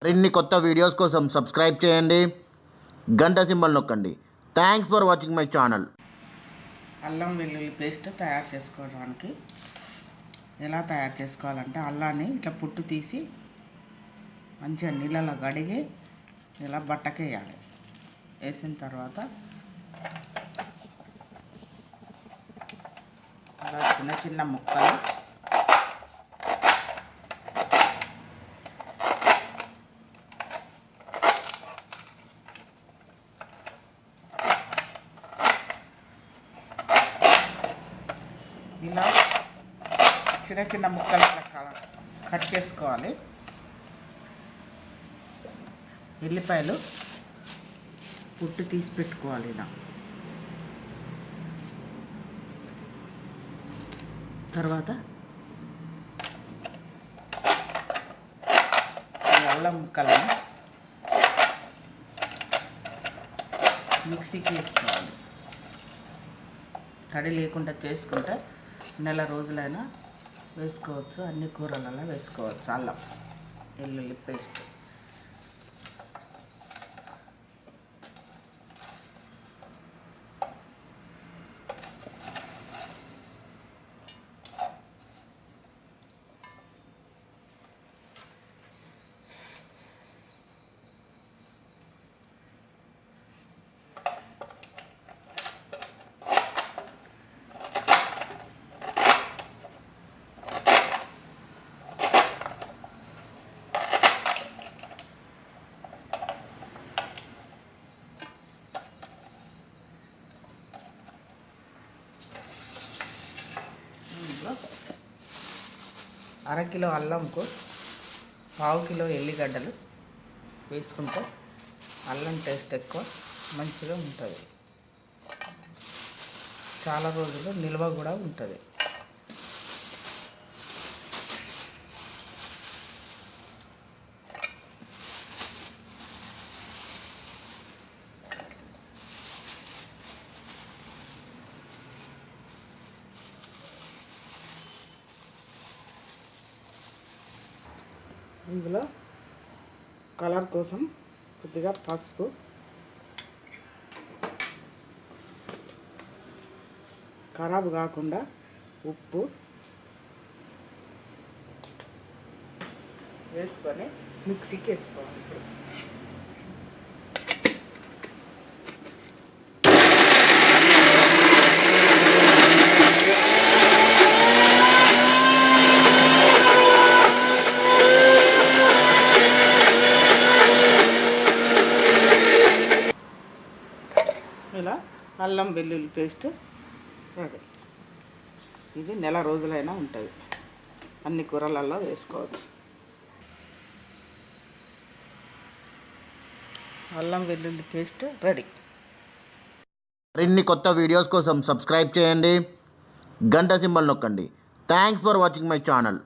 మరిన్ని కొత్త వీడియోస్ కోసం సబ్స్క్రైబ్ చేయండి, గంట సింబల్ నొక్కండి. Thanks for watching my channel. అల్లం వెల్లుల్లి పేస్ట్ తయారు చేసుకోవడానికి ఎలా తయారు చేసుకోవాలంటే, అల్లాన్ని ఇట్లా పుట్టు తీసి మంచిగా నీళ్ళలో కడిగి ఇలా బట్టకేయాలి. వేసిన తర్వాత అలా చిన్న చిన్న ముక్కలు ఇలా చిన్న చిన్న ముక్కలు కట్ చేసుకోవాలి. ఎల్లిపాయలు పుట్టు తీసి పెట్టుకోవాలి. ఇలా తర్వాత అల్లం ముక్కలను మిక్సీకి వేసుకోవాలి. తడి లేకుండా చేసుకుంటే నెల రోజులైనా వేసుకోవచ్చు. అన్ని కూరలలో వేసుకోవచ్చు. అల్లం వెల్లుల్లి పేస్ట్ అరకిలో అల్లంకు పావు కిలో ఎల్లిగడ్డలు వేసుకుంటే అల్లం టేస్ట్ ఎక్కువ మంచిగా ఉంటుంది. చాలా రోజులు నిల్వ కూడా ఉంటుంది. ఇందులో కలర్ కోసం కొద్దిగా పసుపు, ఖరాబు కాకుండా ఉప్పు వేసుకొని మిక్సీకి వేసుకోవాలి. ఇప్పుడు ఇలా అల్లం వెల్లుల్లి పేస్ట్ రెడీ. ఇది నెల రోజులైనా ఉంటుంది. అన్ని కూరలలో వేసుకోవచ్చు. అల్లం వెల్లుల్లి పేస్ట్ రెడీ. మరిన్ని కొత్త వీడియోస్ కోసం సబ్స్క్రైబ్ చేయండి, గంట సింబల్ నొక్కండి. Thanks for watching my channel.